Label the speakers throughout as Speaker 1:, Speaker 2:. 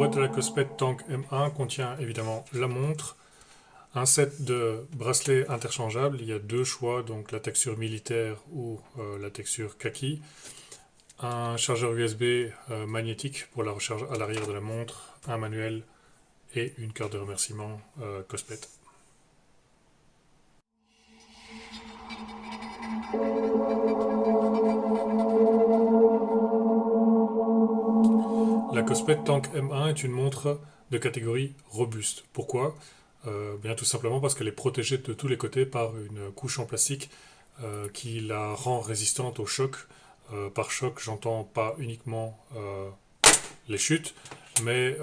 Speaker 1: boîte de la Cosmet Tank M1 contient évidemment la montre, un set de bracelets interchangeables. Il y a deux choix, donc la texture militaire ou la texture kaki. Un chargeur USB magnétique pour la recharge à l'arrière de la montre, un manuel et une carte de remerciement Cosmet. La Cosmet Tank M1 est une montre de catégorie robuste. Pourquoi Bien tout simplement parce qu'elle est protégée de tous les côtés par une couche en plastique qui la rend résistante au choc. Par choc, j'entends pas uniquement les chutes, mais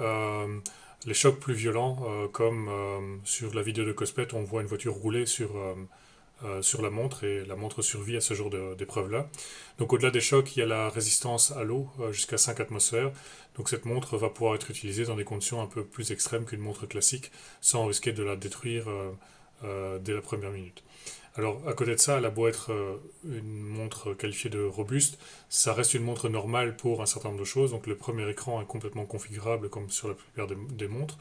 Speaker 1: les chocs plus violents, comme sur la vidéo de Cosmet, on voit une voiture rouler sur la montre et la montre survit à ce genre d'épreuve-là. Donc au-delà des chocs, il y a la résistance à l'eau jusqu'à 5 atmosphères. Donc cette montre va pouvoir être utilisée dans des conditions un peu plus extrêmes qu'une montre classique sans risquer de la détruire dès la première minute. Alors à côté de ça, elle a beau être une montre qualifiée de robuste, ça reste une montre normale pour un certain nombre de choses. Donc le premier écran est complètement configurable comme sur la plupart des montres.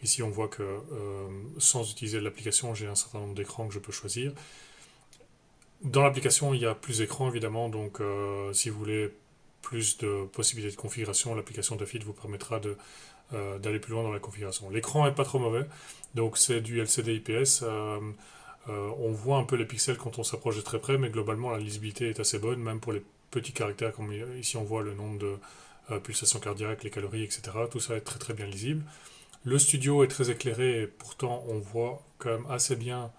Speaker 1: Ici, on voit que sans utiliser l'application, j'ai un certain nombre d'écrans que je peux choisir. Dans l'application, il y a plus d'écrans évidemment, donc si vous voulez plus de possibilités de configuration, l'application Dafit vous permettra d'aller plus loin dans la configuration. L'écran est pas trop mauvais, donc c'est du LCD IPS. On voit un peu les pixels quand on s'approche de très près, mais globalement la lisibilité est assez bonne, même pour les petits caractères, comme ici on voit le nombre de pulsations cardiaques, les calories, etc. Tout ça est très très bien lisible. Le studio est très éclairé et pourtant on voit quand même assez bien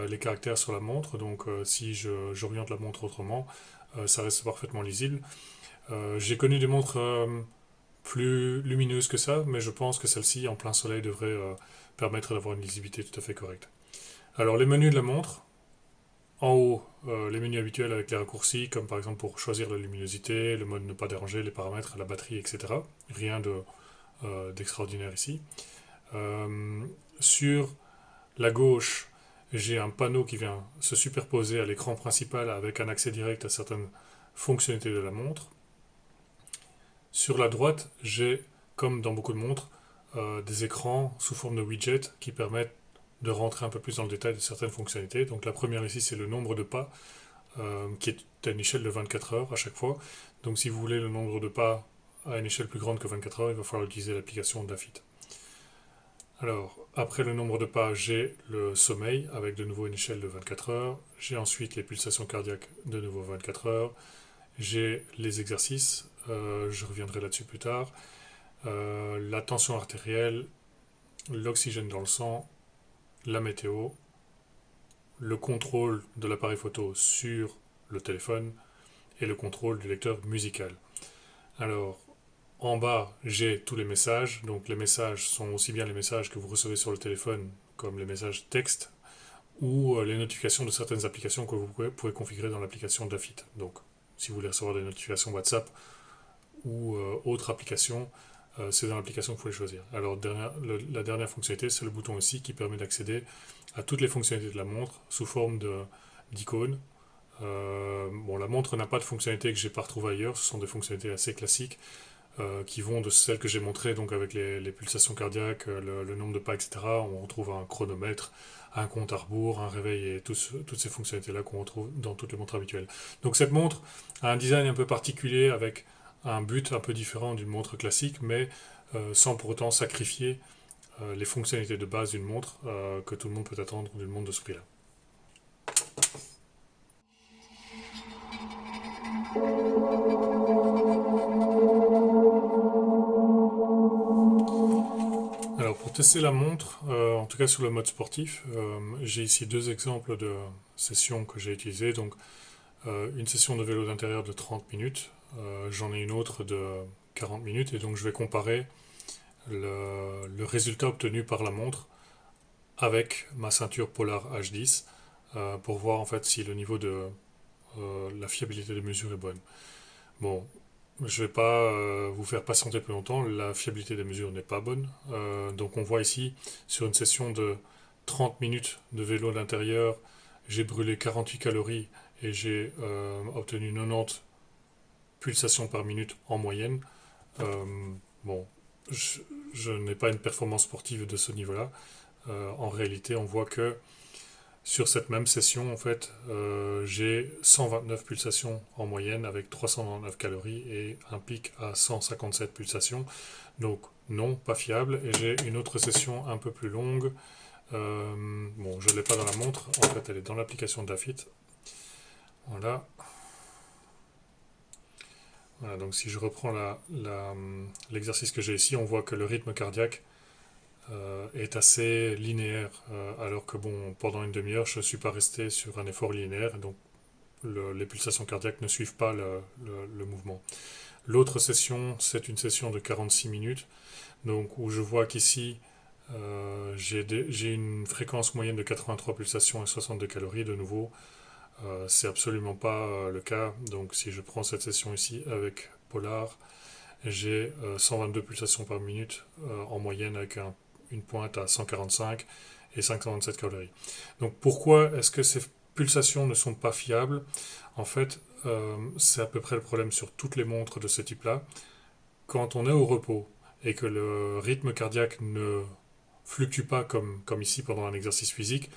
Speaker 1: les caractères sur la montre. Donc si j'oriente la montre autrement, ça reste parfaitement lisible. J'ai connu des montres plus lumineuses que ça, mais je pense que celle-ci en plein soleil devrait permettre d'avoir une lisibilité tout à fait correcte. Alors les menus de la montre, en haut, les menus habituels avec les raccourcis, comme par exemple pour choisir la luminosité, le mode ne pas déranger, les paramètres, la batterie, etc. Rien d'extraordinaire ici. Euh, sur la gauche, j'ai un panneau qui vient se superposer à l'écran principal avec un accès direct à certaines fonctionnalités de la montre. Sur la droite, j'ai, comme dans beaucoup de montres, des écrans sous forme de widgets qui permettent de rentrer un peu plus dans le détail de certaines fonctionnalités. Donc la première ici, c'est le nombre de pas, qui est à une échelle de 24 heures à chaque fois. Donc si vous voulez le nombre de pas à une échelle plus grande que 24 heures, il va falloir utiliser l'application Dafit. Alors, après le nombre de pas, j'ai le sommeil avec de nouveau une échelle de 24 heures. J'ai ensuite les pulsations cardiaques de nouveau 24 heures. J'ai les exercices, je reviendrai là-dessus plus tard. La tension artérielle, l'oxygène dans le sang, la météo, le contrôle de l'appareil photo sur le téléphone et le contrôle du lecteur musical. Alors, en bas, j'ai tous les messages. Donc, les messages sont aussi bien les messages que vous recevez sur le téléphone, comme les messages texte, ou les notifications de certaines applications que vous pouvez configurer dans l'application Dafit. Donc, si vous voulez recevoir des notifications WhatsApp ou autres applications, c'est dans l'application que vous pouvez choisir. Alors, la dernière fonctionnalité, c'est le bouton ici qui permet d'accéder à toutes les fonctionnalités de la montre sous forme d'icônes. Bon, la montre n'a pas de fonctionnalités que j'ai pas retrouvées ailleurs, ce sont des fonctionnalités assez classiques qui vont de celles que j'ai montrées, donc avec les pulsations cardiaques, le nombre de pas, etc. On retrouve un chronomètre, un compte à rebours, un réveil et toutes ces fonctionnalités-là qu'on retrouve dans toutes les montres habituelles. Donc cette montre a un design un peu particulier avec un but un peu différent d'une montre classique, mais sans pour autant sacrifier les fonctionnalités de base d'une montre que tout le monde peut attendre d'une montre de ce prix-là. Alors pour tester la montre, en tout cas sur le mode sportif, j'ai ici deux exemples de sessions que j'ai utilisées. Donc une session de vélo d'intérieur de 30 minutes, j'en ai une autre de 40 minutes et donc je vais comparer le résultat obtenu par la montre avec ma ceinture Polar H10 pour voir en fait si le niveau de la fiabilité des mesures est bonne. Bon, je ne vais pas vous faire patienter plus longtemps, la fiabilité des mesures n'est pas bonne. Donc on voit ici, sur une session de 30 minutes de vélo d'intérieur, j'ai brûlé 48 calories et j'ai obtenu 90 pulsations par minute en moyenne. Bon, je n'ai pas une performance sportive de ce niveau-là. En réalité, on voit que sur cette même session, en fait, j'ai 129 pulsations en moyenne avec 399 calories et un pic à 157 pulsations. Donc non, pas fiable. Et j'ai une autre session un peu plus longue. Bon, je ne l'ai pas dans la montre. En fait, elle est dans l'application Dafit. Voilà. Voilà, donc si je reprends l'exercice que j'ai ici, on voit que le rythme cardiaque est assez linéaire, alors que bon, pendant une demi-heure, je ne suis pas resté sur un effort linéaire, et donc les pulsations cardiaques ne suivent pas le mouvement. L'autre session, c'est une session de 46 minutes, donc où je vois qu'ici, j'ai une fréquence moyenne de 83 pulsations et 62 calories. De nouveau, c'est absolument pas le cas. Donc si je prends cette session ici avec Polar, j'ai 122 pulsations par minute en moyenne avec une pointe à 145 et 527 calories. Donc pourquoi est-ce que ces pulsations ne sont pas fiables? En fait, c'est à peu près le problème sur toutes les montres de ce type-là. Quand on est au repos et que le rythme cardiaque ne fluctue pas comme ici pendant un exercice physique,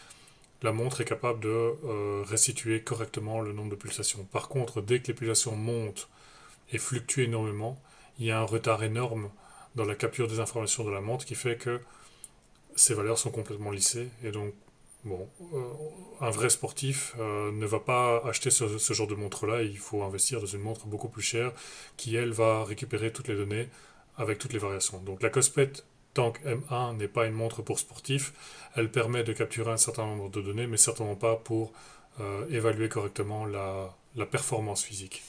Speaker 1: la montre est capable de restituer correctement le nombre de pulsations. Par contre, dès que les pulsations montent et fluctuent énormément, il y a un retard énorme dans la capture des informations de la montre qui fait que ces valeurs sont complètement lissées. Et donc, bon, un vrai sportif ne va pas acheter ce genre de montre-là. Il faut investir dans une montre beaucoup plus chère qui, elle, va récupérer toutes les données avec toutes les variations. Donc la Cospet Tank M1 n'est pas une montre pour sportifs. Elle permet de capturer un certain nombre de données, mais certainement pas pour évaluer correctement la performance physique.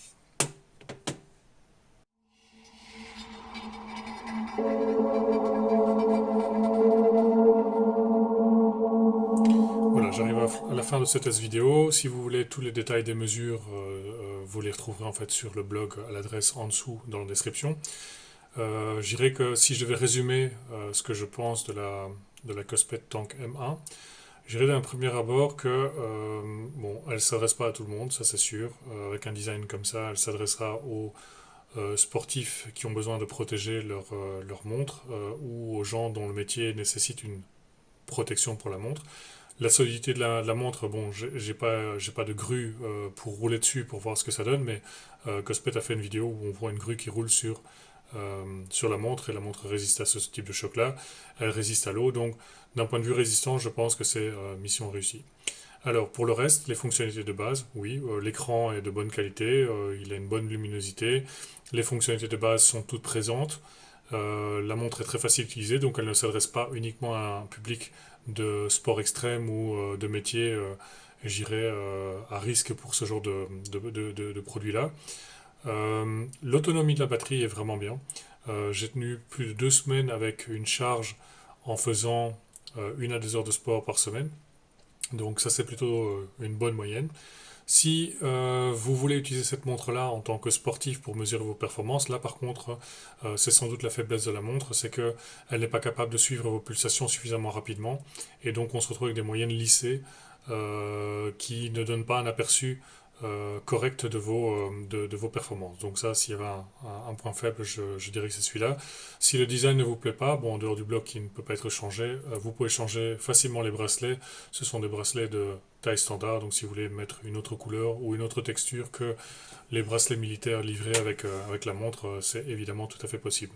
Speaker 1: Voilà, j'arrive à la fin de cette vidéo. Si vous voulez tous les détails des mesures, vous les retrouverez en fait sur le blog à l'adresse en dessous dans la description. Je dirais que si je devais résumer ce que je pense de la Cospet Tank M1, je dirais d'un premier abord que bon, elle ne s'adresse pas à tout le monde, ça c'est sûr. Avec un design comme ça, elle s'adressera aux sportifs qui ont besoin de protéger leur montre ou aux gens dont le métier nécessite une protection pour la montre. La solidité de la montre, bon, j'ai pas de grue pour rouler dessus pour voir ce que ça donne, mais Cospet a fait une vidéo où on voit une grue qui roule sur la montre et la montre résiste à ce type de choc-là. Elle résiste à l'eau, donc d'un point de vue résistance, je pense que c'est mission réussie. Alors pour le reste, les fonctionnalités de base, oui, l'écran est de bonne qualité, il a une bonne luminosité, les fonctionnalités de base sont toutes présentes. La montre est très facile à utiliser, donc elle ne s'adresse pas uniquement à un public de sport extrême ou de métier, j'irais, à risque pour ce genre de produit-là. L'autonomie de la batterie est vraiment bien. J'ai tenu plus de 2 semaines avec une charge en faisant 1 à 2 heures de sport par semaine. Donc ça c'est plutôt une bonne moyenne. Si vous voulez utiliser cette montre-là en tant que sportif pour mesurer vos performances, là par contre, c'est sans doute la faiblesse de la montre, c'est qu'elle n'est pas capable de suivre vos pulsations suffisamment rapidement, et donc on se retrouve avec des moyennes lissées qui ne donnent pas un aperçu correct de vos performances. Donc ça, s'il y avait un point faible, je dirais que c'est celui-là. Si le design ne vous plaît pas, bon, en dehors du bloc qui ne peut pas être changé, vous pouvez changer facilement les bracelets. Ce sont des bracelets de taille standard, donc si vous voulez mettre une autre couleur ou une autre texture que les bracelets militaires livrés avec la montre, c'est évidemment tout à fait possible.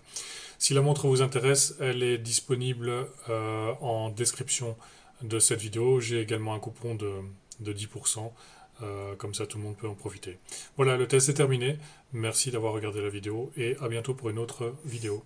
Speaker 1: Si la montre vous intéresse, elle est disponible en description de cette vidéo. J'ai également un coupon de 10%. Comme ça tout le monde peut en profiter. Voilà, le test est terminé. Merci d'avoir regardé la vidéo et à bientôt pour une autre vidéo.